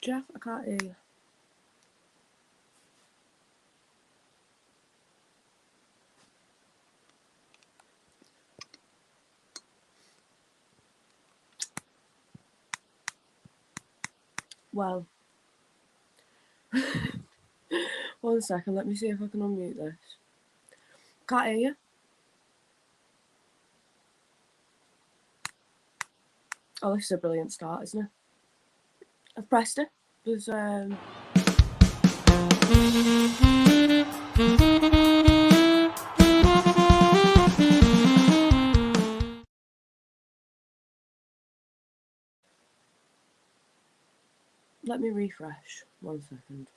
Geof, I can't hear you. Well, 1 second, let me see if I can unmute this. Can't hear you. Oh, this is a brilliant start, isn't it? I've pressed it. There's let me refresh. 1 second.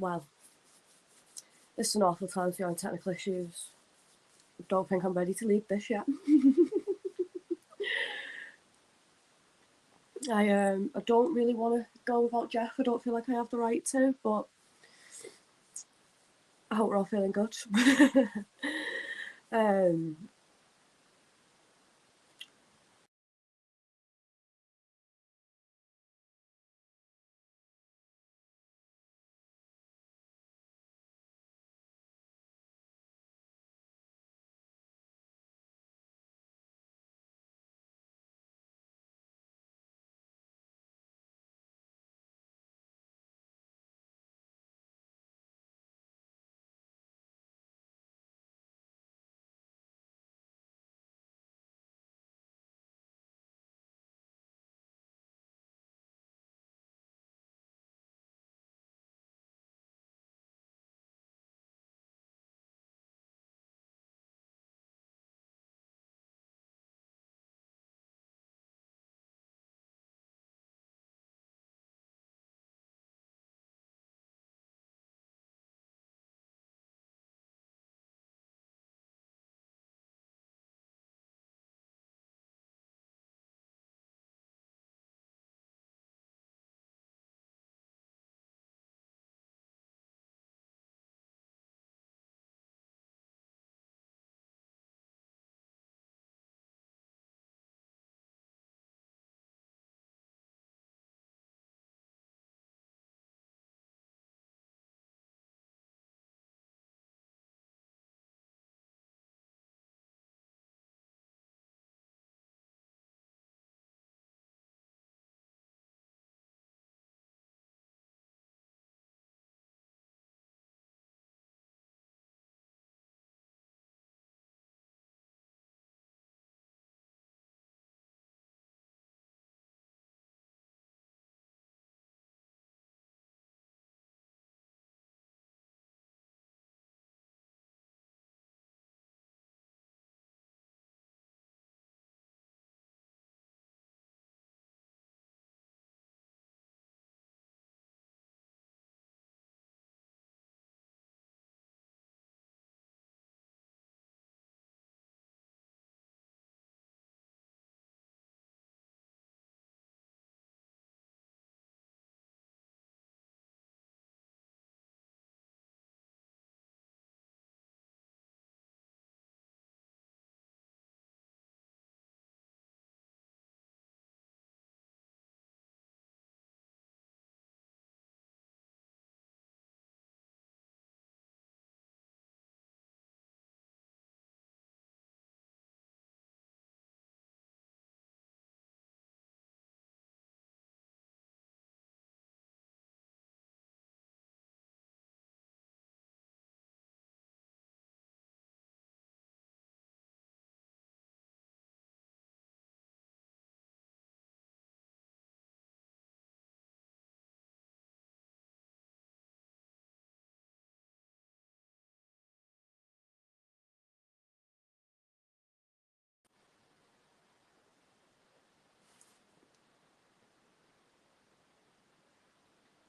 Well, this is an awful time for your technical issues. I don't think I'm ready to leave this yet. I don't really want to go without Geof. I don't feel like I have the right to, but I hope we're all feeling good.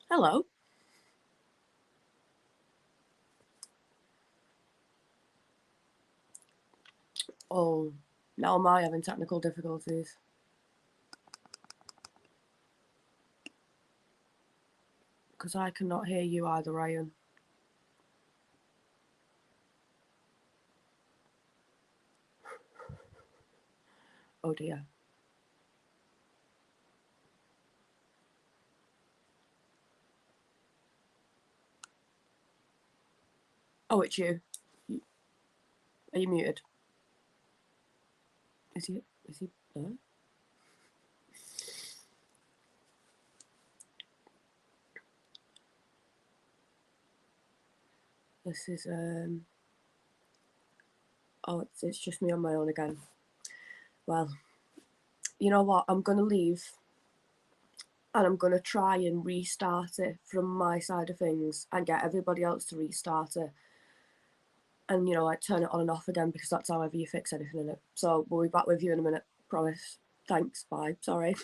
Hello. Oh, now am I having technical difficulties? Because I cannot hear you either, Ryan. Oh dear. Oh, it's you. Are you muted? Is he there? This is oh, it's just me on my own again. Well, you know what? I'm gonna leave and I'm gonna try and restart it from my side of things and get everybody else to restart it. And you know, like turn it on and off again, because that's however you fix anything in it. So we'll be back with you in a minute, promise. Thanks, bye. Sorry.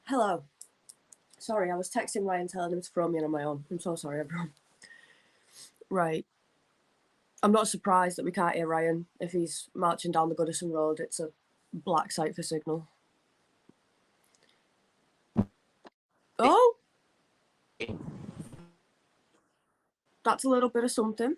Hello. Sorry, I was texting Ryan telling him to throw me in on my own. I'm so sorry, everyone. Right. I'm not surprised that we can't hear Ryan. If he's marching down the Goodison Road, it's a black site for signal. Oh! That's a little bit of something.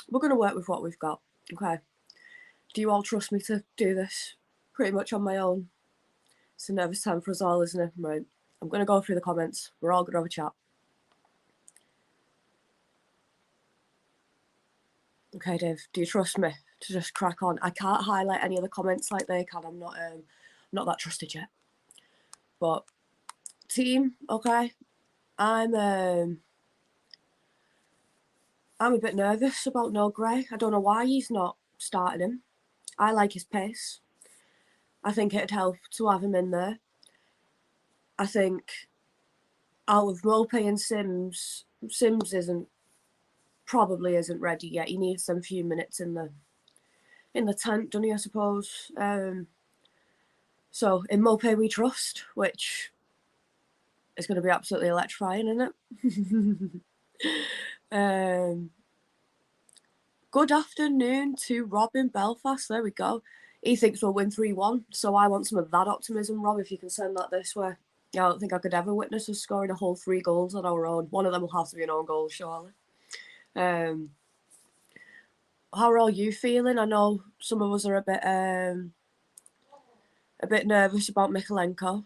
We're going to work with what we've got, okay? Do you all trust me to do this pretty much on my own? It's a nervous time for us all, isn't it? Right. I'm going to go through the comments. We're all going to have a chat. Okay, Dave, do you trust me to just crack on? I can't highlight any of the comments like they can. I'm not that trusted yet. But team, okay, I'm a bit nervous about No Gray. I don't know why he's not starting him. I like his pace. I think it'd help to have him in there. I think out of Mopey and Sims probably isn't ready yet. He needs some few minutes in the tent, doesn't he, I suppose. So in Mopey we trust, which is going to be absolutely electrifying, isn't it? Good afternoon to Rob in Belfast. There we go. He thinks we'll win 3-1, so I want some of that optimism, Rob, if you can send that this way. I don't think I could ever witness us scoring a whole 3 goals on our own. One of them will have to be an own goal, surely. How are all you feeling? I know some of us are a bit nervous about Mikalenko.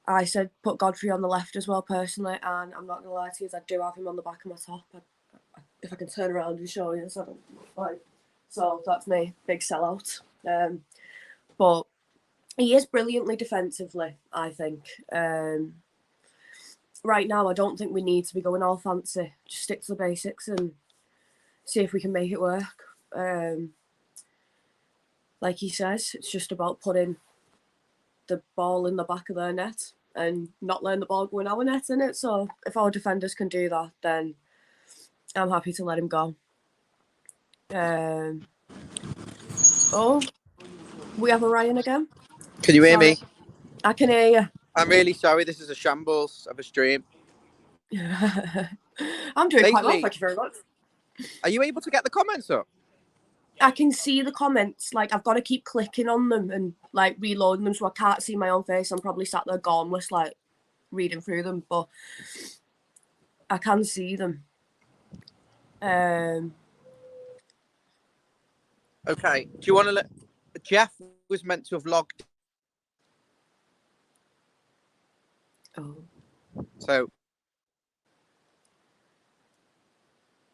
I said put Godfrey on the left as well, personally, and I'm not going to lie to you, I do have him on the back of my top. If I can turn around and show you, so that's me, big sellout. But he is brilliantly defensively, I think. Right now, I don't think we need to be going all fancy. Just stick to the basics and see if we can make it work. Like he says, it's just about putting the ball in the back of their net. and not learn the ball going our net, innit? So if our defenders can do that, then I'm happy to let him go. Oh, we have a Ryan again. Can you hear me? I can hear you. I'm really sorry. This is a shambles of a stream. I'm doing quite well, thank you very much. Are you able to get the comments up? I can see the comments. Like, I've got to keep clicking on them and, like, reloading them so I can't see my own face. I'm probably sat there gormless, like, reading through them, but I can see them. Okay. Do you want to let... Geoff was meant to have logged. Oh. So...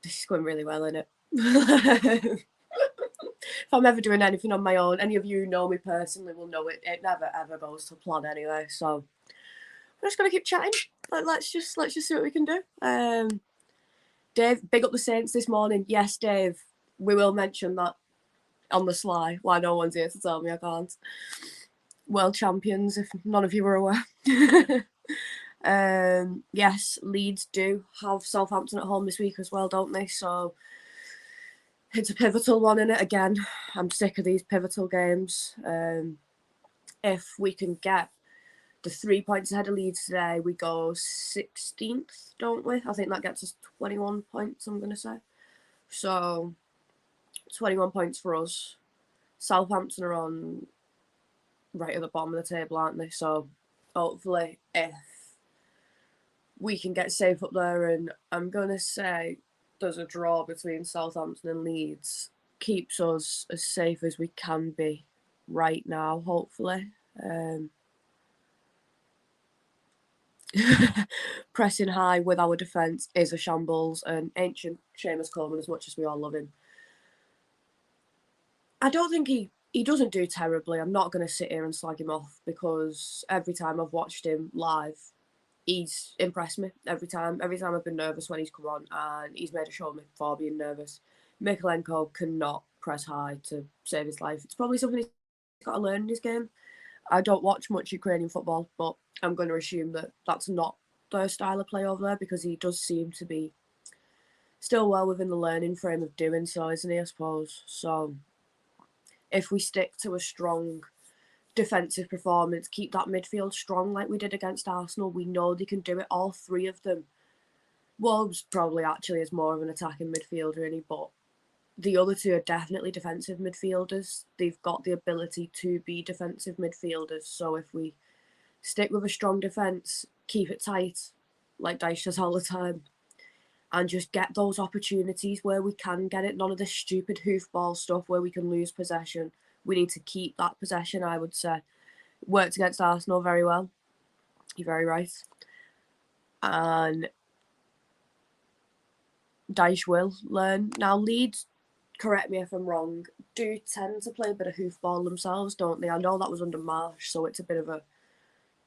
This is going really well, isn't it? If I'm ever doing anything on my own, any of you who know me personally will know it never ever goes to plan anyway. So I'm just gonna keep chatting. Like, let's just see what we can do. Dave, big up the Saints this morning. Yes, Dave, we will mention that on the sly. Why no one's here to tell me I can't. World champions, if none of you were aware. Yes, Leeds do have Southampton at home this week as well, don't they? So it's a pivotal one, in it again. I'm sick of these pivotal games. If we can get the 3 points ahead of Leeds today, we go 16th, don't we? I think that gets us 21 points, I'm going to say. So 21 points for us. Southampton are on right at the bottom of the table, aren't they? So hopefully, if we can get safe up there, and I'm going to say there's a draw between Southampton and Leeds, keeps us as safe as we can be right now, hopefully. Pressing high with our defence is a shambles, and ancient Seamus Coleman, as much as we all love him, I don't think he doesn't do terribly. I'm not going to sit here and slag him off, because every time I've watched him live, he's impressed me every time. Every time I've been nervous when he's come on, and he's made a show of me for being nervous. Mikalenko cannot press high to save his life. It's probably something he's got to learn in his game. I don't watch much Ukrainian football, but I'm going to assume that that's not their style of play over there, because he does seem to be still well within the learning frame of doing so, isn't he, I suppose? So if we stick to a strong defensive performance, keep that midfield strong like we did against Arsenal, we know they can do it, all three of them. Wolves probably actually is more of an attacking midfielder, really, but the other two are definitely defensive midfielders. They've got the ability to be defensive midfielders. So if we stick with a strong defence, keep it tight, like Dyche says all the time, and just get those opportunities where we can get it, none of this stupid hoofball stuff where we can lose possession. We need to keep that possession, I would say. Worked against Arsenal very well. You're very right. And Dyche will learn. Now, Leeds, correct me if I'm wrong, do tend to play a bit of hoofball themselves, don't they? I know that was under Marsh, so it's a bit of a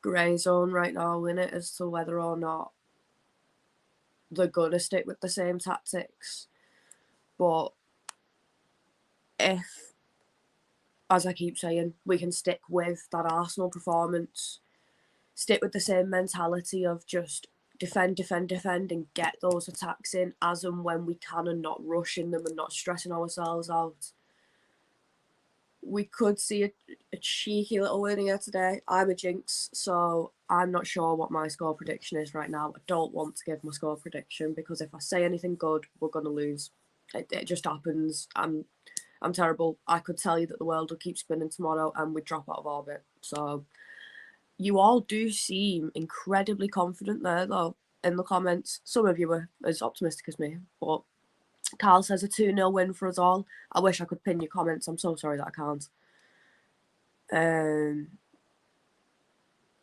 grey zone right now, isn't it, as to whether or not they're going to stick with the same tactics. But if, as I keep saying, we can stick with that Arsenal performance, stick with the same mentality of just defend, and get those attacks in as and when we can, and not rushing them and not stressing ourselves out, we could see a cheeky little win here today. I'm a jinx, so I'm not sure what my score prediction is right now. I don't want to give my score prediction, because if I say anything good, we're going to lose. It just happens. I'm terrible. I could tell you that the world will keep spinning tomorrow and we'd drop out of orbit. So you all do seem incredibly confident there, though, in the comments. Some of you were as optimistic as me, but Carl says a 2-0 win for us all. I wish I could pin your comments. I'm so sorry that I can't.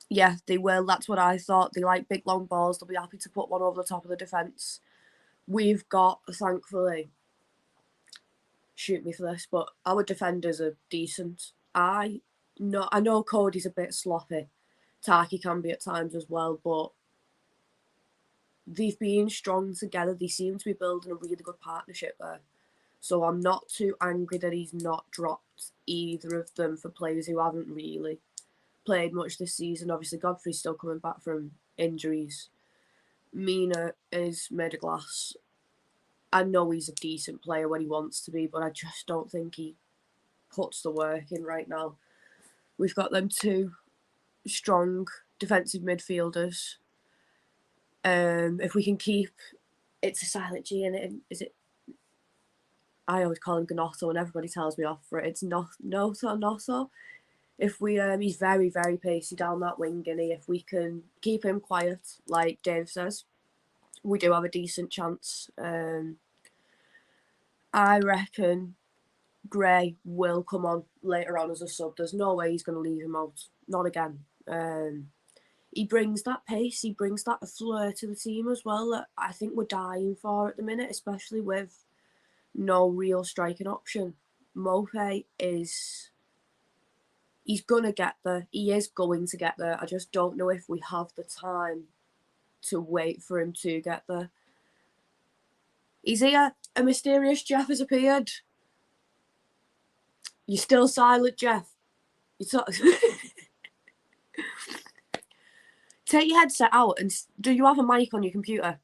Yeah, they will. That's what I thought. They like big, long balls. They'll be happy to put one over the top of the defence. We've got, thankfully, shoot me for this, but our defenders are decent. I know Cody's a bit sloppy. Taki can be at times as well, but they've been strong together. They seem to be building a really good partnership there. So I'm not too angry that he's not dropped either of them for players who haven't really played much this season. Obviously, Godfrey's still coming back from injuries. Mina is made of glass. I know he's a decent player when he wants to be, but I just don't think he puts the work in right now. We've got them two strong defensive midfielders. If we can keep, it's a silent G in it. Is it? I always call him Gnotto, and everybody tells me off for it. It's Noto. If we, he's very, very pacey down that wing, and if we can keep him quiet, like Dave says, we do have a decent chance. I reckon Gray will come on later on as a sub. There's no way he's going to leave him out. Not again. He brings that pace. He brings that flair to the team as well that I think we're dying for at the minute, especially with no real striking option. Mope is... He's going to get there. He is going to get there. I just don't know if we have the time to wait for him to get there. He's here. A mysterious Geof has appeared. You're still silent, Geof. Take your headset out and do you have a mic on your computer?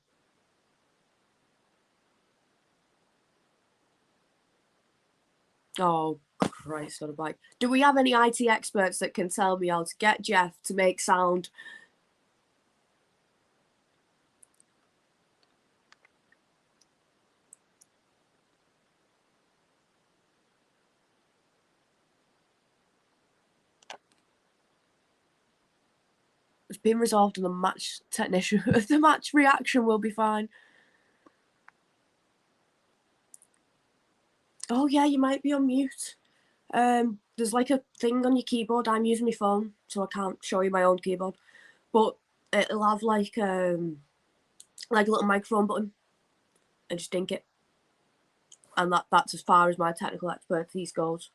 Oh, Christ on a bike. Do we have any IT experts that can tell me how to get Geof to make sound? It's been resolved and the match technician, the match reaction will be fine. Oh yeah, you might be on mute. There's like a thing on your keyboard. I'm using my phone, so I can't show you my own keyboard. But it'll have like a little microphone button, and just dink it. And that's as far as my technical expertise goes.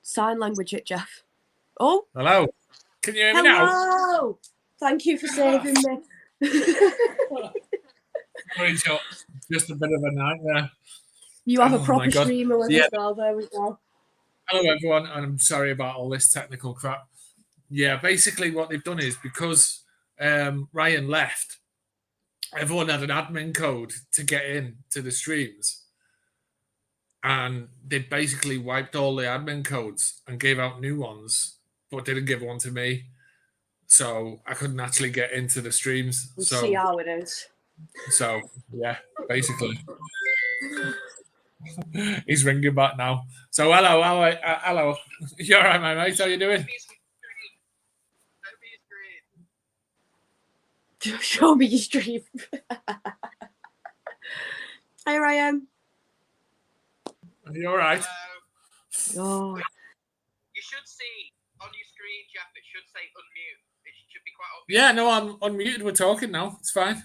Sign language it, Geof. Oh. Hello. Can you hear me now? Hello. Thank you for saving me. Just a bit of a nightmare. You have a proper streamer with us now. There we go. Hello, everyone, and I'm sorry about all this technical crap. Yeah, basically what they've done is because Ryan left, everyone had an admin code to get in to the streams. And they basically wiped all the admin codes and gave out new ones, but didn't give one to me. So I couldn't actually get into the streams. We'll see how it is. So, yeah, basically. He's ringing back now. So, hello. You all right, my mate? How you doing? Show me your stream. Hi, Ryan. Are you all right? Oh. You should see on your screen, Geof, it should say unmute. It should be quite obvious. Yeah, no, I'm unmuted. We're talking now. It's fine.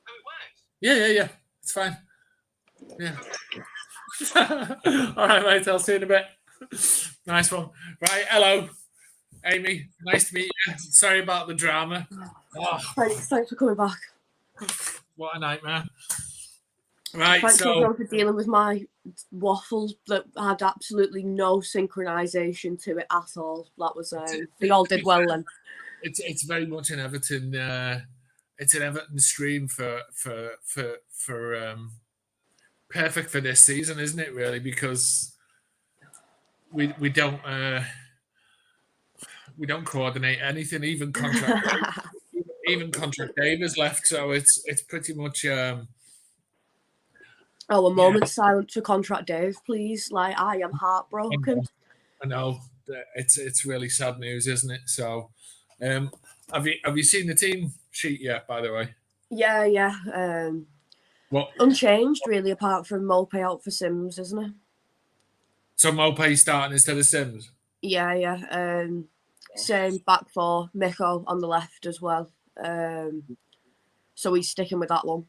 Oh, it works? Yeah. It's fine. Yeah. All right, mate. I'll see you in a bit. Nice one. Right. Hello, Amy. Nice to meet you. Sorry about the drama. Oh. Thanks for coming back. What a nightmare. Right, Thanks so everyone for dealing with my waffles that had absolutely no synchronisation to it at all. That was they all did well then. It's very much an Everton. It's an Everton stream for perfect for this season, isn't it? Really, because we don't coordinate anything. Even contract Dave has left, so it's pretty much. Oh, a moment silent for contract Dave, please. Like, I am heartbroken. I know. It's really sad news, isn't it? So, have you seen the team sheet yet? By the way. Yeah. What? Unchanged, really, apart from Mope out for Sims, isn't it? So Mope starting instead of Sims. Yeah. Same back four, Miko on the left as well. So he's sticking with that one.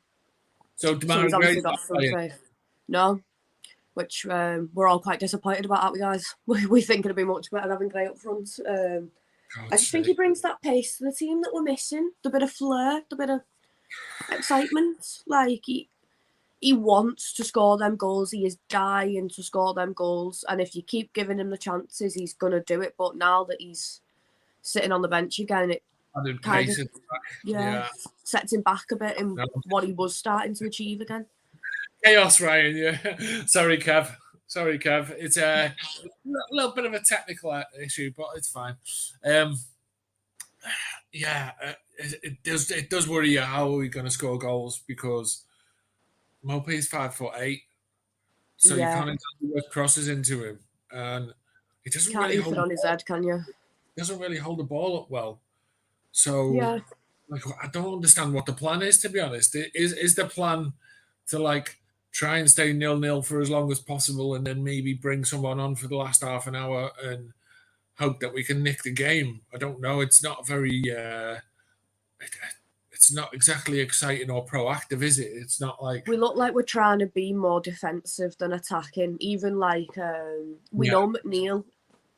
So he's obviously got front faith. No, which we're all quite disappointed about, aren't we, guys? We think it'd be much better having Gray up front. I just think he brings that pace to the team that we're missing. The bit of flair, the bit of excitement. Like he wants to score them goals. He is dying to score them goals. And if you keep giving him the chances, he's going to do it. But now that he's sitting on the bench again, it kind of, sets him back a bit in what he was starting to achieve again. Chaos, Ryan. Yeah. Sorry, Kev. It's a little bit of a technical issue, but it's fine. It does worry you. How are we going to score goals? Because Mopey's 5'8", so you can't exactly work crosses into him, and he doesn't Can't really hoof it on his head, can you? Doesn't really hold the ball up well. So like, I don't understand what the plan is, to be honest. Is the plan to like try and stay 0-0 for as long as possible, and then maybe bring someone on for the last half an hour and hope that we can nick the game? I don't know. It's not very. It's not exactly exciting or proactive, is it? It's not like we look like we're trying to be more defensive than attacking. Even like we know McNeil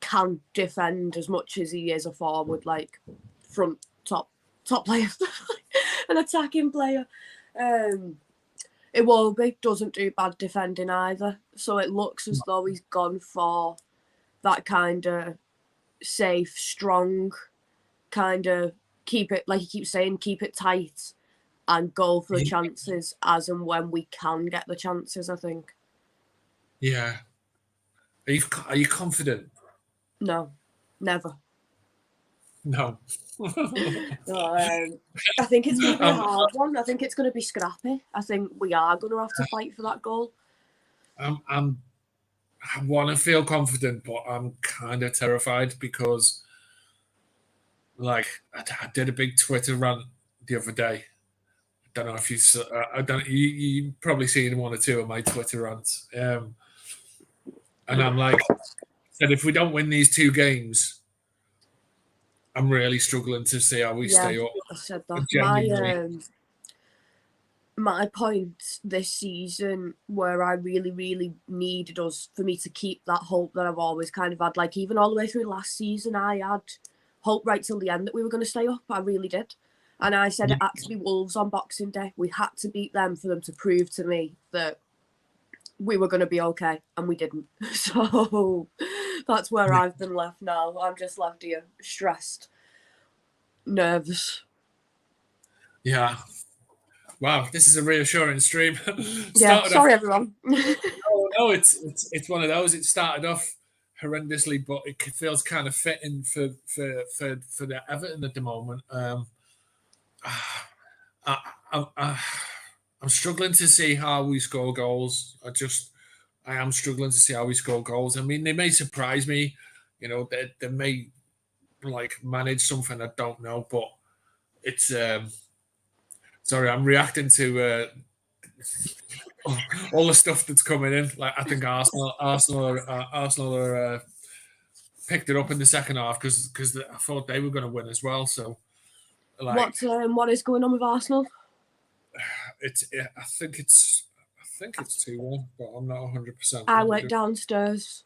can defend as much as he is a forward, like front top player, an attacking player. Iwobi doesn't do bad defending either, so it looks as though he's gone for that kind of safe, strong, kind of keep it, like he keeps saying, keep it tight and go for the chances as and when we can get the chances, I think. Yeah. Are you confident? No, never. No. I think it's going to be a hard one. I think it's going to be scrappy. I think we are going to have to fight for that goal. I want to feel confident, but I'm kind of terrified because, like, I did a big Twitter rant the other day. I don't know if you, you probably seen one or two of my Twitter rants, and I'm like, said if we don't win these two games, I'm really struggling to see how we stay up. I said that. My point this season where I really, really needed us for me to keep that hope that I've always kind of had, like even all the way through last season, I had hope right till the end that we were going to stay up. I really did. And I said it had to be Wolves on Boxing Day. We had to beat them for them to prove to me that we were going to be okay, and we didn't. So that's where I've been left now. I'm just left here, stressed, nervous. Yeah. Wow, this is a reassuring stream. Sorry, everyone. No, it's one of those. It started off horrendously, but it feels kind of fitting for the Everton at the moment. I'm struggling to see how we score goals. I am struggling to see how we score goals. I mean, they may surprise me. You know, they may like manage something I don't know, but it's. Sorry, I'm reacting to all the stuff that's coming in. Like I think Arsenal are picked it up in the second half because I thought they were going to win as well. So, like, what is going on with Arsenal? I think it's 2-1, but I'm not 100%. I went downstairs.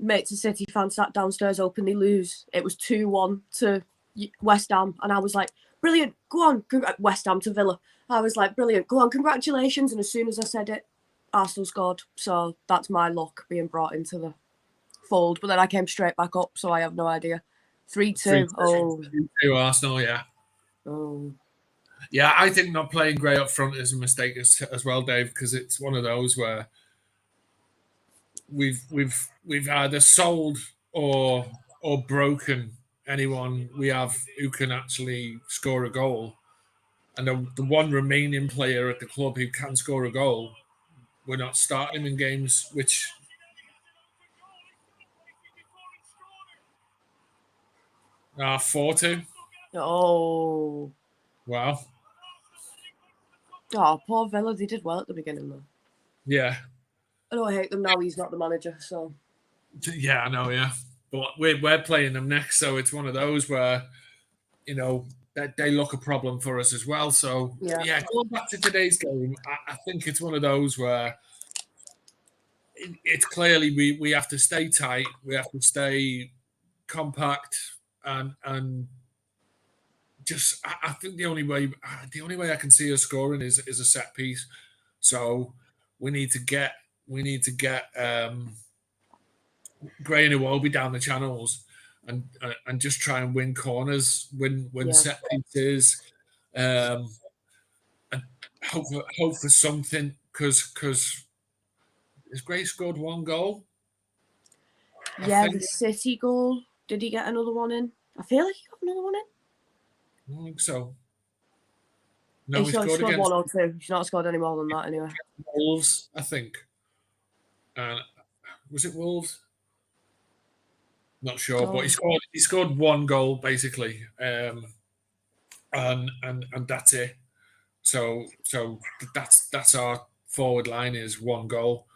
Mates of City fans sat downstairs hoping they lose. It was 2-1 to West Ham, and I was like, brilliant, go on. West Ham to Villa. I was like, brilliant, go on, congratulations. And as soon as I said it, Arsenal scored. So that's my luck being brought into the fold. But then I came straight back up, so I have no idea. 3-2. 3-2 Arsenal, yeah. Oh. Yeah, I think not playing Gray up front is a mistake as well, Dave, because it's one of those where we've either sold or broken anyone we have who can actually score a goal. And the one remaining player at the club who can score a goal, we're not starting in games, which... Ah, 4-2. Oh. Wow. Oh, poor Villa. They did well at the beginning, though. Yeah. I know I hate them now. He's not the manager, so... Yeah, I know, yeah. But we're playing them next, so it's one of those where, you know, that they look a problem for us as well. So, yeah going back to today's game, I think it's one of those where it's clearly we have to stay tight, we have to stay compact and I think the only way I can see us scoring is a set piece. So we need to get Gray and Iwobi down the channels and just try and win corners, win Yeah. set pieces, and hope for something because has Gray scored one goal? Yeah, the City goal. Did he get another one in? I feel like he got another one in. I don't think so. No, He's he scored scored against one or two. He's not scored any more than that anyway. Wolves, I think. Was it Wolves? Not sure, but he scored one goal basically, and that's it. So that's our forward line is one goal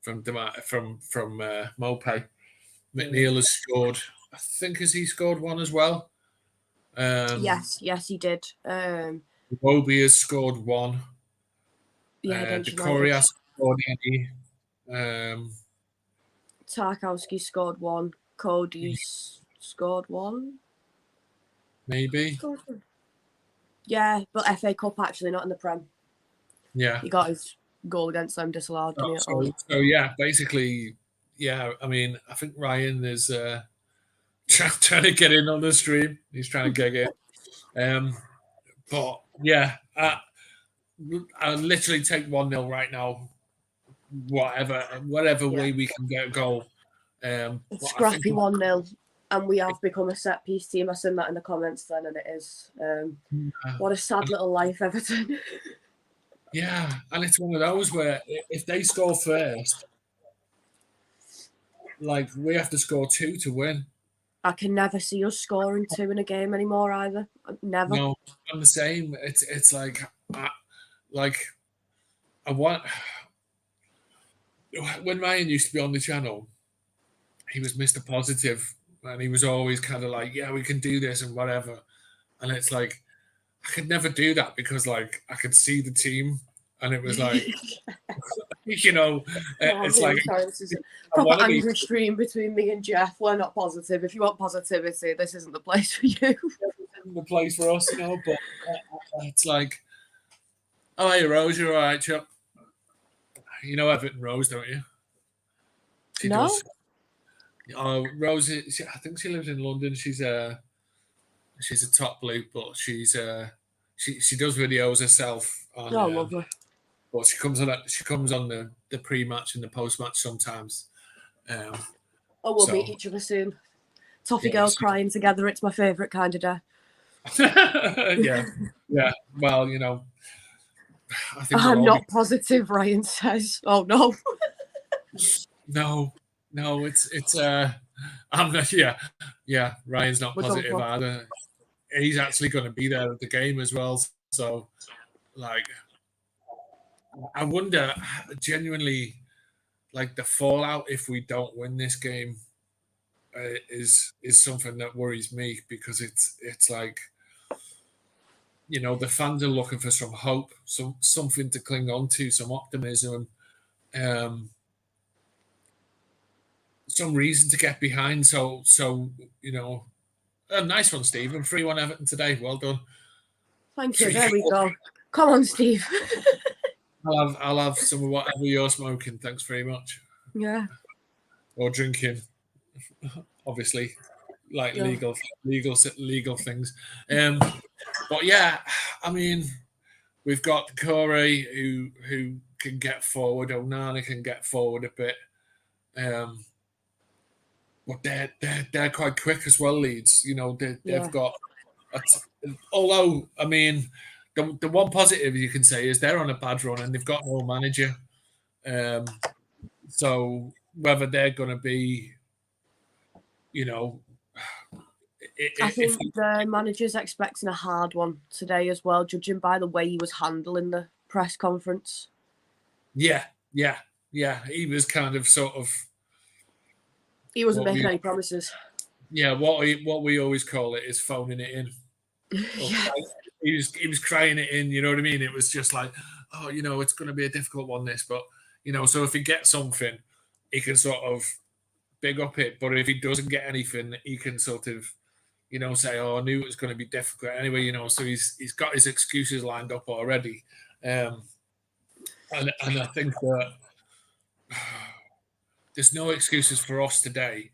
from Mopay. McNeil has scored. I think has he scored one as well? Yes, he did. Wobie has scored one. Yeah, Decoria has scored any. Tarkowski scored one. Cody's scored one. Maybe. Yeah, but FA Cup actually, not in the Prem. Yeah. He got his goal against them disallowed, didn't he? So yeah, basically, yeah. I mean, I think Ryan is trying to get in on the stream. He's trying to get in. But yeah, I'll literally take 1-0 right now. Whatever way we can get a goal. Scrappy 1-0. And we have become a set piece team. I seen that in the comments then, and it is. What a sad little life, Everton. Yeah, and it's one of those where if they score first, like we have to score 2 to win. I can never see us scoring 2 in a game anymore either. Never. No, I'm the same. It's like I want. When Ryan used to be on the channel, he was Mr. Positive, and he was always kind of like, "Yeah, we can do this and whatever." And it's like I could never do that because like I could see the team, and it was like, it's like sorry, this is a proper angry stream between me and Geoff. We're not positive. If you want positivity, this isn't the place for you. This isn't the place for us, But it's like, oh, hey, Rose, you're all right, chap. You know Everton Rose, don't you? She does. Oh, Rose, I think she lives in London. She's a top blue, but she does videos herself. Lovely. But she comes on the pre-match and the post-match sometimes. We'll meet each other soon. Toffee girls crying together. It's my favourite kind of day. yeah. Well, I think I'm not positive, Ryan says. Oh no. No, it's I'm not. Yeah. Ryan's not positive either. He's actually going to be there at the game as well. So, like, I wonder genuinely, like the fallout if we don't win this game is something that worries me because it's like, the fans are looking for some hope, something to cling on to, some optimism, some reason to get behind. So a nice one, Stephen. 3-1 Everton today. Well done. Thank you. There we go. Come on, Steve. I'll have some of whatever you're smoking. Thanks very much. Yeah. Or drinking, obviously, like legal things. But yeah, I mean, we've got Corey who can get forward. Onana can get forward a bit. But they're quite quick as well. Leeds, they've got. Although, I mean, the one positive you can say is they're on a bad run and they've got no manager. So whether they're going to be, I think the manager's expecting a hard one today as well, judging by the way he was handling the press conference. Yeah. He was kind of sort of. He wasn't making any promises. Yeah, what we always call it is phoning it in. Yeah. He was crying it in, you know what I mean? It was just like, oh, it's going to be a difficult one, this, but so if he gets something, he can sort of big up it. But if he doesn't get anything, he can sort of say, "Oh, I knew it was going to be difficult anyway." So he's got his excuses lined up already, and I think that there's no excuses for us today.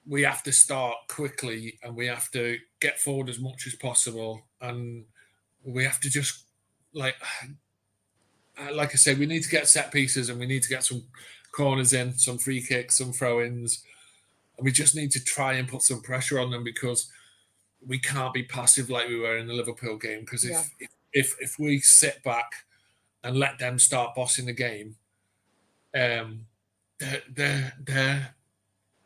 We have to start quickly, and we have to get forward as much as possible, and we have to just like I said, we need to get set pieces, and we need to get some corners in, some free kicks, some throw-ins, and we just need to try and put some pressure on them, because we can't be passive like we were in the Liverpool game. Because if we sit back and let them start bossing the game, they're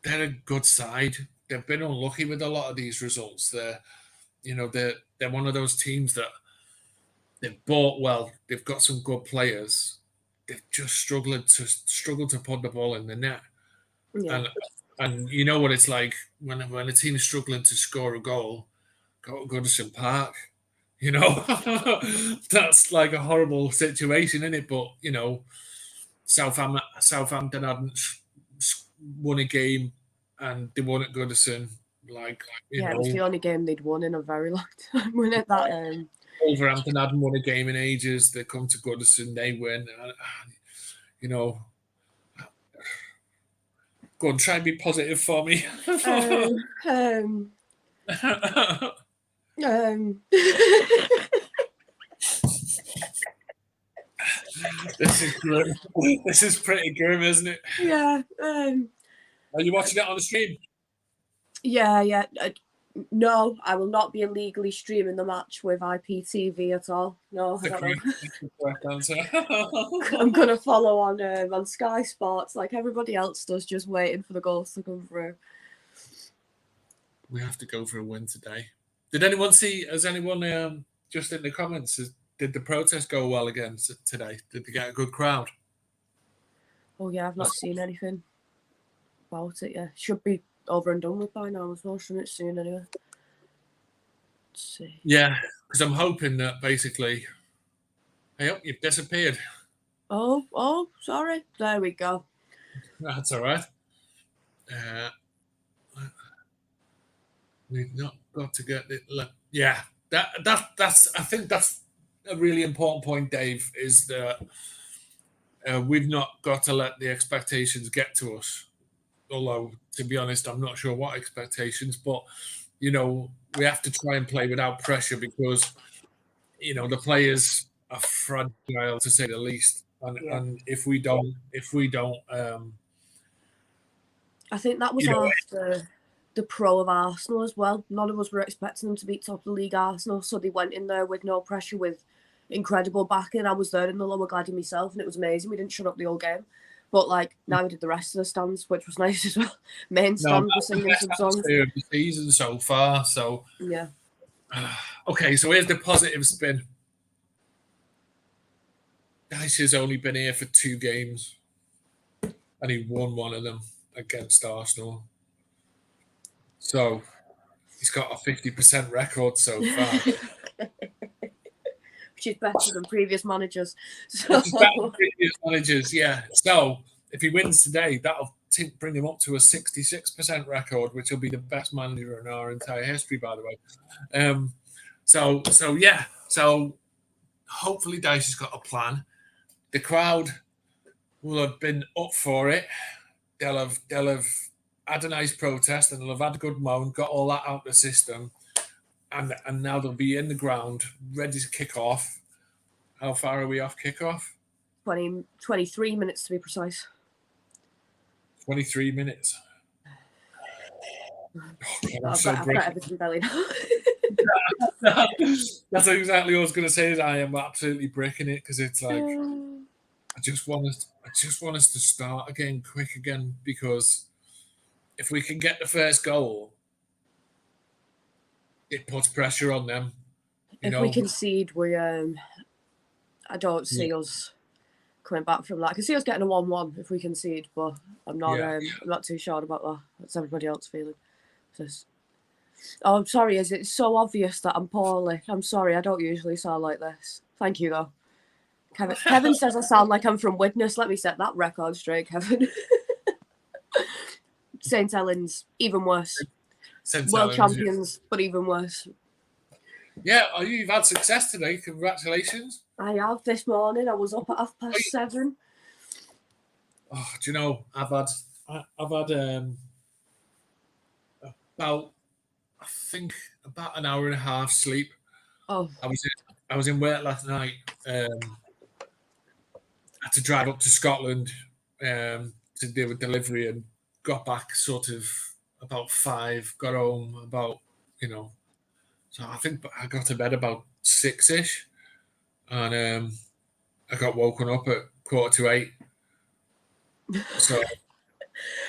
a good side. They've been unlucky with a lot of these results. They're one of those teams that they've bought well. They've got some good players. They've just struggled to put the ball in the net. Yeah. And you know what it's like when a team is struggling to score a goal, go to Goodison Park. That's like a horrible situation, isn't it? But Southampton hadn't won a game, and they won at Goodison. It was the only game they'd won in a very long time. When at that, Wolverhampton hadn't won a game in ages. They come to Goodison, they win. Go on, try and be positive for me. This is grim. This is pretty grim, isn't it? Yeah. Are you watching it on the stream? Yeah. No, I will not be illegally streaming the match with IPTV at all. No, I don't know. I'm going to follow on Sky Sports like everybody else does, just waiting for the goals to come through. We have to go for a win today. Did anyone see, has anyone just in the comments, did the protest go well again today? Did they get a good crowd? Oh, yeah, I've not seen anything about it yet. Should be over and done with by now as well, shouldn't it, soon anyway? Let's see. Yeah, because I'm hoping that basically... Hey, you've disappeared. Oh, sorry. There we go. That's all right. We've not got to get it. Yeah, that's. I think that's a really important point, Dave. Is that we've not got to let the expectations get to us. Although, to be honest, I'm not sure what expectations, but we have to try and play without pressure, because the players are fragile, to say the least. And if we don't, I think that was after the pro of Arsenal as well. None of us were expecting them to beat top of the league Arsenal, so they went in there with no pressure, with incredible backing. I was there in the lower gladdy myself, and it was amazing. We didn't shut up the whole game. But now we did the rest of the stands, which was nice as well. Main stand was singing some songs. Of the season so far. So yeah. Okay, so here's the positive spin. Dice has only been here for 2 games, and he won one of them against Arsenal. So he's got a 50% record so far. Which is better than previous managers. Yeah. So if he wins today, that'll bring him up to a 66% record, which will be the best manager in our entire history, by the way. So hopefully Dice has got a plan. The crowd will have been up for it. They'll have had a nice protest, and they'll have had a good moan, got all that out of the system, and now they'll be in the ground, ready to kick off. How far are we off kickoff? 23 minutes to be precise. 23 minutes. I've got everything belly now. That's exactly what I was going to say. Is I am absolutely bricking it, because it's like I just want us to start again, quick again, because if we can get the first goal, it puts pressure on them. If we concede, I don't see us coming back from that. I can see us getting a 1-1 if we concede, but I'm not too sure about that. That's everybody else feeling. I'm sorry, is it so obvious that I'm poorly? I'm sorry, I don't usually sound like this. Thank you, though. Kevin says I sound like I'm from Widnes. Let me set that record straight, Kevin. St. Helens, even worse. St. World Helens, champions, but even worse. Yeah, you've had success today. Congratulations. I have this morning. I was up at 7:30. Oh, do you know, I've had about, I think, about an hour and a half sleep. Oh, I was in work last night. Had to drive up to Scotland to do a delivery, and got back sort of about 5. Got home about, so I think I got to bed about 6ish, and I got woken up at 7:45. So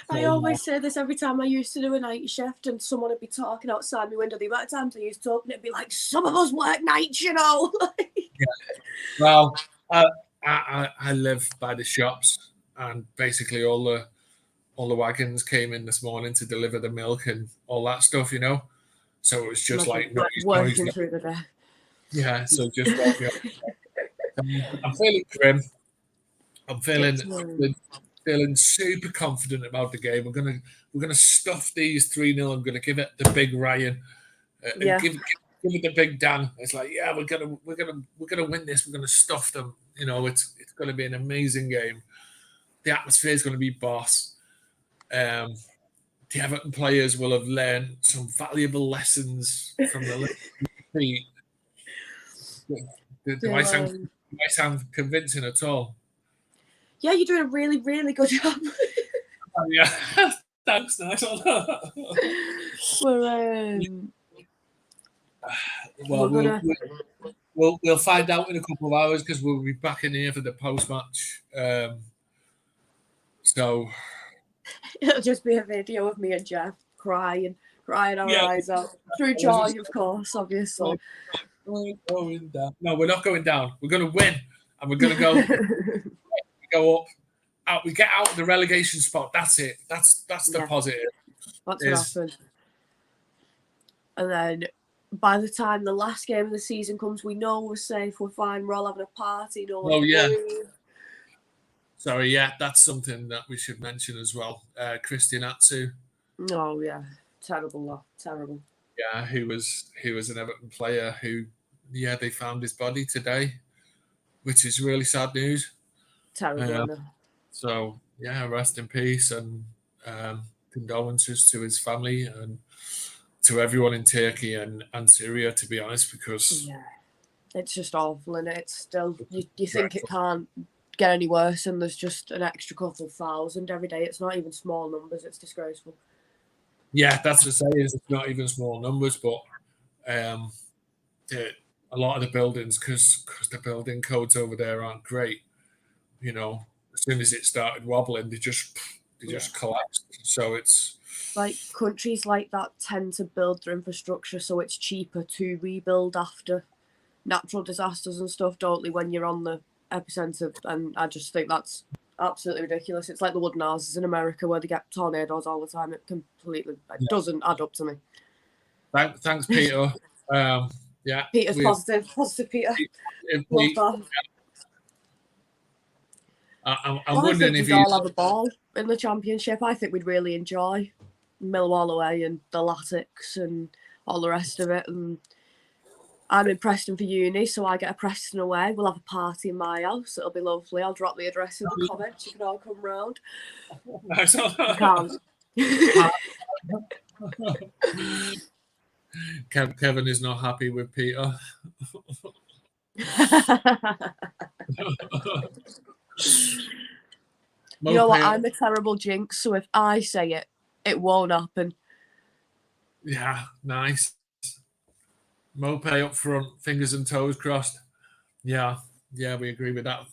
I always say this every time I used to do a night shift and someone would be talking outside my window. The amount of times I used to open it, it'd be like, some of us work nights, you know. yeah. Well, I live by the shops, and basically all the wagons came in this morning to deliver the milk and all that stuff, So it was just like noise. Working through the day. Yeah, so just woke me up. I'm feeling grim. I'm feeling super confident about the game. We're gonna stuff these 3-0. I'm gonna give it the big Ryan. Yeah. Give it the big Dan. It's like, yeah, we're gonna win this. We're gonna stuff them. It's gonna be an amazing game. The atmosphere is gonna be boss. The Everton players will have learned some valuable lessons from the defeat. Do I sound convincing at all? Yeah, you're doing a really, really good job. Yeah, thanks, nice. We'll find out in a couple of hours, because we'll be back in here for the post-match. So it'll just be a video of me and Geoff crying our eyes out through joy, of course, obviously. Going down. No, we're not going down. We're going to win, and we're going to go up. We get out of the relegation spot. That's it. That's the positive. That's what happened. And then by the time the last game of the season comes, we know we're safe, we're fine, we're all having a party. Sorry, yeah, that's something that we should mention as well. Christian Atsu. Oh yeah, terrible. Yeah, who was an Everton player who, they found his body today, which is really sad news. Terrible. So yeah, rest in peace, and condolences to his family and to everyone in Turkey and Syria, to be honest, because it's just awful, and it's still you think it can't get any worse, and there's just an extra couple of thousand every day. It's not even small numbers. It's disgraceful. Yeah, that's the say, is it's not even small numbers, but a lot of the buildings, because the building codes over there aren't great. As soon as it started wobbling, they just collapsed. So it's like countries like that tend to build their infrastructure so it's cheaper to rebuild after natural disasters and stuff, don't they, when you're on the epicenter? And I just think that's absolutely ridiculous. It's like the wooden houses in America where they get tornadoes all the time. It completely doesn't add up to me. Thanks, Peter. Peter's positive Peter. Love that. I'm wondering if we'd all have a ball in the championship. I think we'd really enjoy Millwall away and the Latics and all the rest of it. And I'm in Preston for uni, so I get a Preston away. We'll have a party in my house. It'll be lovely. I'll drop the address in the comments. You can all come round. Nice. Kevin is not happy with Peter. You know what? I'm a terrible jinx, so if I say it, it won't happen. Yeah, nice. Mope up front, fingers and toes crossed. Yeah, we agree with that.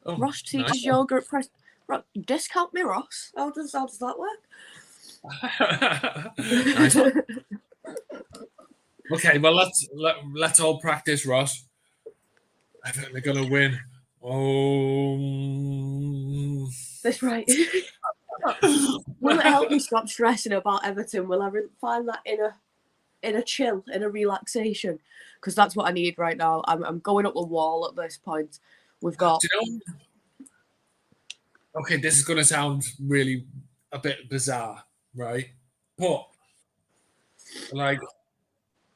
Ross teaches yoga at Preston. Discount me, Ross. How does that work? Nice. Okay, well let's all practice, Ross. I think they're gonna win. Oh, that's right. Will it help me stop stressing about Everton? Will I find that inner chill, inner relaxation? Because that's what I need right now. I'm going up the wall at this point. We've got. Okay, this is gonna sound really a bit bizarre, right? But like,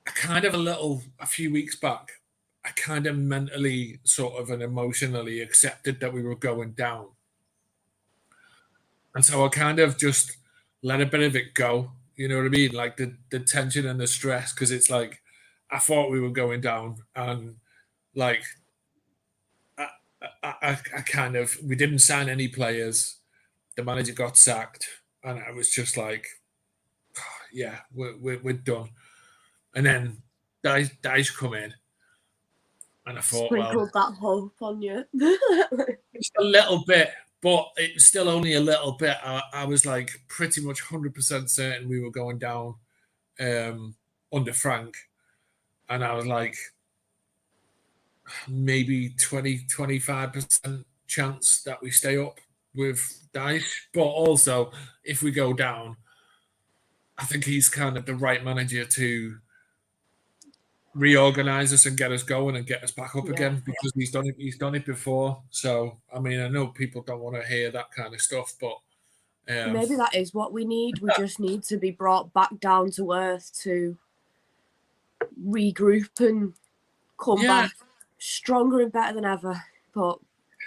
a few weeks back, I kind of mentally, sort of, and emotionally accepted that we were going down, and so I kind of just let a bit of it go. You know what I mean? Like the tension and the stress, because it's like I thought we were going down, and like I kind of we didn't sign any players. The manager got sacked, and I was just like, yeah, we're done. And then Dice come in, and I thought, well, Sprinkled that hope on you. just a little bit, but it was still only a little bit. I was like pretty much 100% certain we were going down under Frank, and I was like maybe 20-25% chance that we stay up with Dice. But also, if we go down, I think he's kind of the right manager to reorganize us and get us going and get us back up again, because he's done it before. So I mean, I know people don't want to hear that kind of stuff, but maybe that is what we need. We just need to be brought back down to earth to regroup and come back stronger and better than ever. But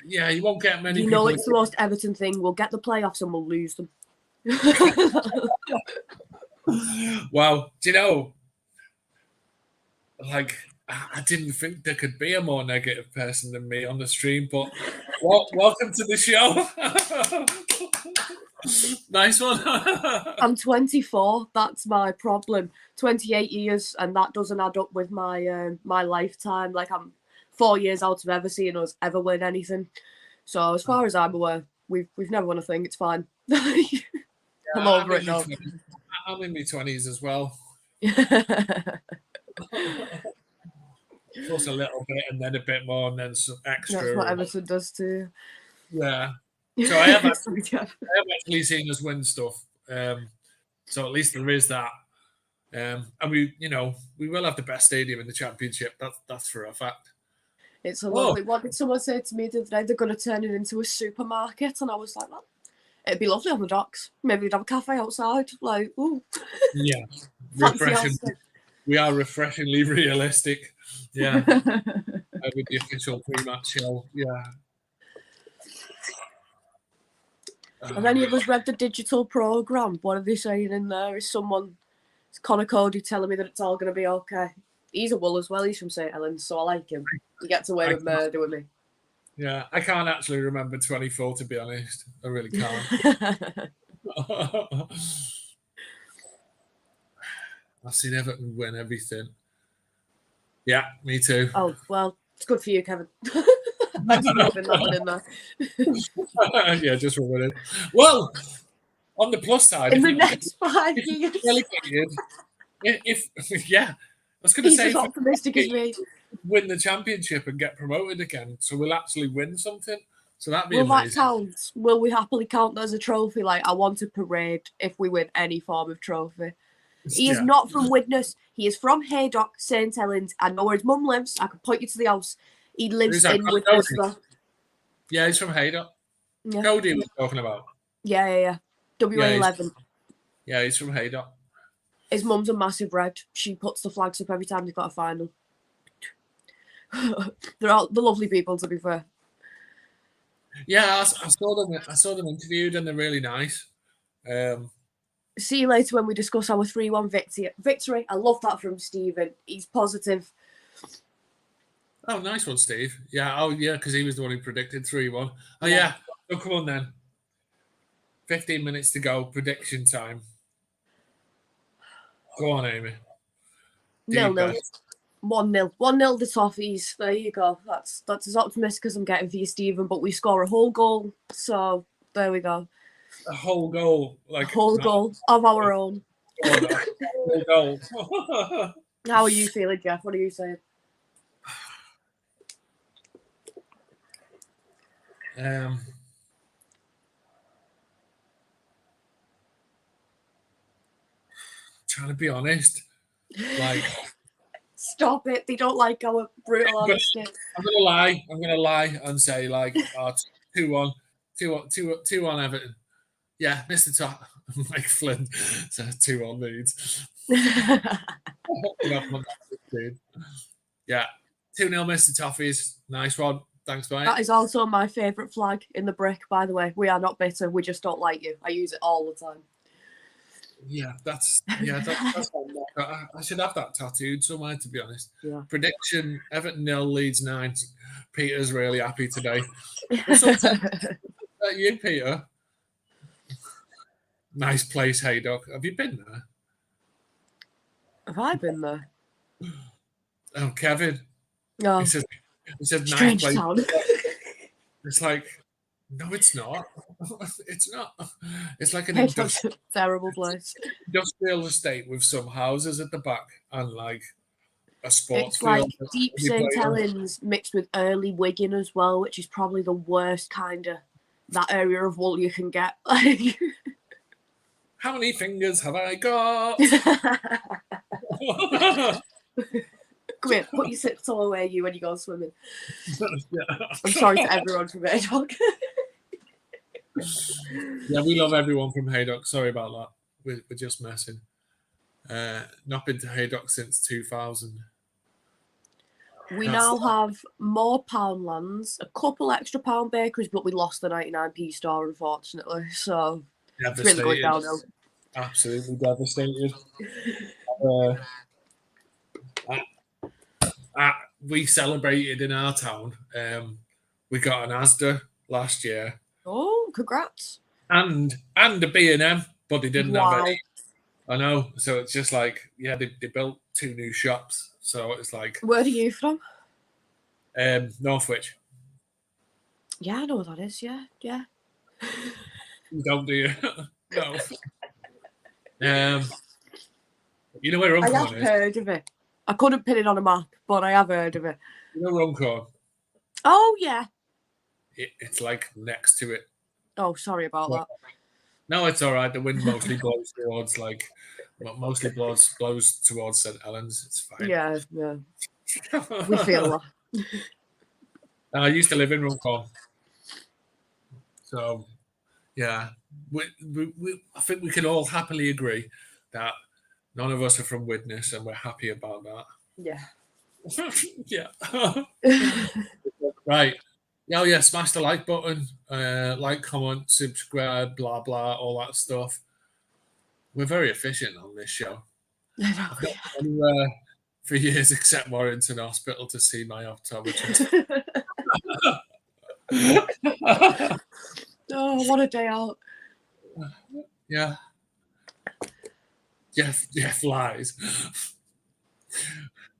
yeah, you won't get many. You know, it's the most Everton thing. We'll get the playoffs and we'll lose them. Well, do you know, like, I didn't think there could be a more negative person than me on the stream, but welcome to the show. Nice one. I'm 24. That's my problem. 28 years, and that doesn't add up with my my lifetime. Like, I'm 4 years out of ever seeing us ever win anything. So as far as I'm aware, we've never won a thing. It's fine. I'm over it now. I'm in my 20s as well. Plus a little bit, and then a bit more, and then some extra. That's what Everton does too. Yeah. So I have actually seen us win stuff. So at least there is that. And we will have the best stadium in the Championship. That's for a fact. It's a lovely. What did someone say to me the other day? They're going to turn it into a supermarket, and I was like, well, it'd be lovely on the docks. Maybe we'd have a cafe outside. Like, ooh. Yeah. Refreshing. We are refreshingly realistic. Yeah. With the official pre-match show. Yeah. Have any of us read the digital programme? What are they saying in there? Is Connor Cody telling me that it's all going to be okay? He's a Wool as well. He's from St Helens, so I like him. He gets away with murder with me. Yeah, I can't actually remember 24, to be honest. I really can't. I've seen Everton win everything. Yeah, me too. Oh, well, it's good for you, Kevin. Thanks for rubbing that one in there. Yeah, just rubbing it. Well, on the plus side, in the next 5 years, I was going to say, he's as optimistic as me. Win the Championship and get promoted again, so we'll actually win something. So that'd be amazing. That count? Will we happily count that as a trophy? Like, I want a parade if we win any form of trophy. He is not from Widnes. He is from Haydock, St Helens. I know where his mum lives. I can point you to the house. He lives in Widnes. Yeah, he's from Haydock. Yeah. Cody was talking about. Yeah. WA11. Yeah, he's from Haydock. His mum's a massive red. She puts the flags up every time they've got a final. They're lovely people, to be fair. Yeah, I saw them interviewed, and they're really nice. See you later when we discuss our 3-1 victory. I love that from Stephen. He's positive. Oh, nice one, Steve. Yeah. Oh, yeah, because he was the one who predicted 3-1. Oh, yeah. Oh, come on then. 15 minutes to go. Prediction time. Go on, Amy. 0-0. 1-0. 1-0 the Toffees. There you go. That's as optimistic as I'm getting for you, Stephen. But we score a whole goal. So there we go. A whole goal. A whole goal of our own. A whole goal. How are you feeling, Geoff? What are you saying? Trying to be honest. Like, stop it. They don't like our brutal honesty. I'm gonna lie and say 2-1 Everton. Yeah, Mr. Top, Mike Flynn, so 2-1 Leeds. Yeah, 2-0 Mr. Toffees. Nice one. Thanks, mate. That is also my favourite flag in the brick, by the way. We are not bitter. We just don't like you. I use it all the time. Yeah, that's I should have that tattooed somewhere, to be honest. Yeah. Prediction: Everton 0, Leeds 9. Peter's really happy today. What's up to you, Peter? Nice place, Haydock. Have you been there? Have I been there? Oh, Kevin. No. He said nice Strange place. town. It's like, no, it's not. It's not. It's like an It's a terrible place. industrial estate with some houses at the back and like a sports It's like field. deep St Helens mixed with early Wigan as well, which is probably the worst kind of that area of wool you can get. How many fingers have I got? Come here, put your sip toe away, you, when you go swimming. Yeah. I'm sorry to everyone from Haydock. Yeah, we love everyone from Haydock. Sorry about that. We're just messing. Not been to Haydock since 2000. We now have more Poundlands, a couple extra pound bakeries, but we lost the 99p store, unfortunately. So it's really going downhill. Absolutely devastated. We celebrated in our town. We got an Asda last year. Oh, congrats! And a B&M, but they didn't have it. Wow. I know. So it's just like, yeah, they built 2 new shops. So it's like. Where are you from? Northwich. Yeah, I know what that is. Yeah. You don't, do you? No. You know where Runcorn is? I have heard of it. I couldn't pin it on a map, but I have heard of it. You know Runcorn? Oh, yeah. It's like next to it. Oh, sorry about that. No, it's all right. The wind mostly blows towards St Helens. It's fine. Yeah. We feel that. I used to live in Runcorn. So, yeah. I think we can all happily agree that none of us are from Widnes, and we're happy about that. Yeah. Yeah. Right. Oh, yeah. Smash the like button. Like, comment, subscribe, blah, blah, all that stuff. We're very efficient on this show. I know. I've not been anywhere for years except Warrington Hospital to see my optometrist. Oh, what a day out. Yeah. Jeff lies.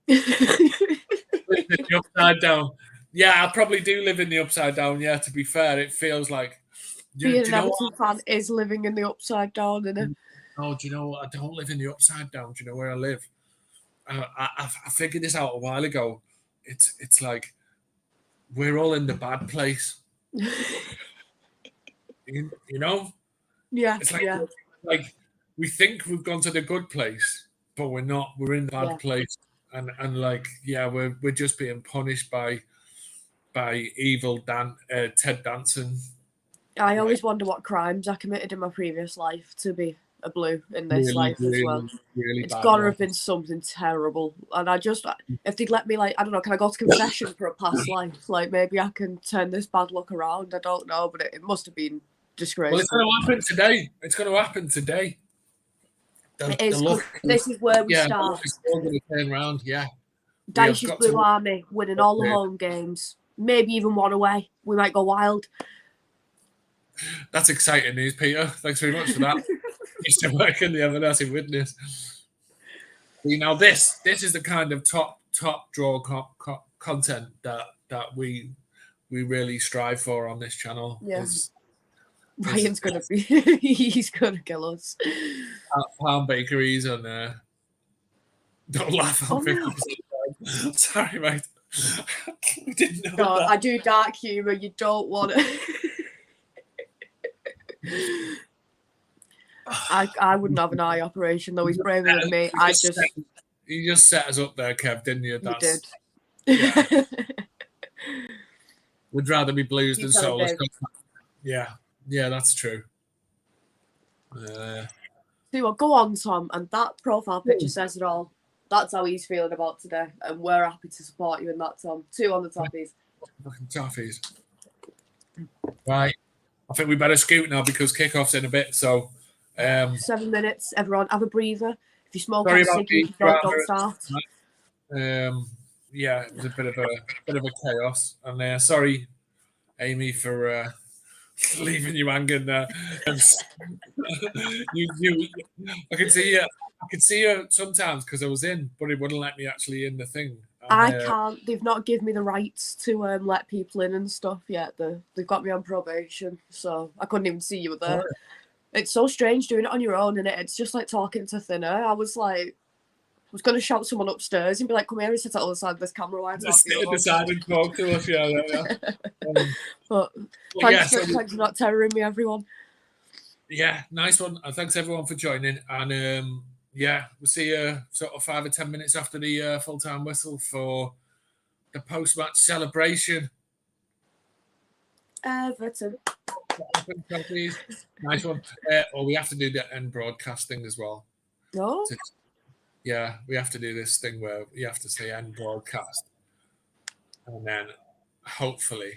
The upside down. Yeah, I probably do live in the upside down. Yeah, to be fair, it feels like being an Everton fan is living in the upside down, isn't it? Oh, do you know what? I don't live in the upside down. Do you know where I live? I figured this out a while ago. It's like we're all in the bad place. You know? Yeah. It's like we think we've gone to the good place, but we're not. We're in the bad place, and like we're just being punished by evil Ted Danson. I always wonder what crimes I committed in my previous life to be a blue in this life as well. Really it's got to have been something terrible. And I just, if they'd let me, like, I don't know, can I go to confession for a past life? Like, maybe I can turn this bad luck around. I don't know, but it must have been disgraceful. Well, it's going to happen today. It's going to happen today. This is where we start. It's all going to turn around, yeah. Dyche's Blue Army winning all the home games. Maybe even one away. We might go wild. That's exciting news, Peter. Thanks very much for that. Used to work in the Everton Widnes. Now, this is the kind of top draw content that we really strive for on this channel. Yeah. Ryan's gonna be he's gonna kill us. Palm bakeries and don't laugh on 50%. No. Sorry, mate. We didn't know God, that. I do dark humour. You don't want it. I wouldn't have an eye operation though. He's braver than me. You just set us up there, Kev, didn't you? You did. Yeah. We'd rather be blues than soulless. Yeah, that's true. See what? Go on, Tom. And that profile picture says it all. That's how he's feeling about today, and we're happy to support you in that, Tom. 2 on the toppies. Fucking toffees. Right. I think we better scoot now because kickoff's in a bit. So, 7 minutes. Everyone, have a breather. If you smoke sorry out about sticky, don't start. Yeah, it was a bit of a chaos, and sorry, Amy, for leaving you hanging there. I could see you. I could see you sometimes because I was in, but it wouldn't let me actually in the thing. And, I can't. They've not given me the rights to let people in and stuff yet. They've got me on probation, so I couldn't even see you were there. Oh. It's so strange doing it on your own, and it's just like talking to thin air. I was going to shout someone upstairs and be like, "Come here and sit at the other side of this camera while I talk to you." Just decide and talk to us, yeah. But thanks for not terroring me, everyone. Yeah, nice one. And thanks everyone for joining. And yeah, we'll see you sort of 5 or 10 minutes after the full-time whistle for the post-match celebration. Everton. Nice one. Or we have to do the end broadcasting as well. No. Yeah, we have to do this thing where you have to say end broadcast. And then hopefully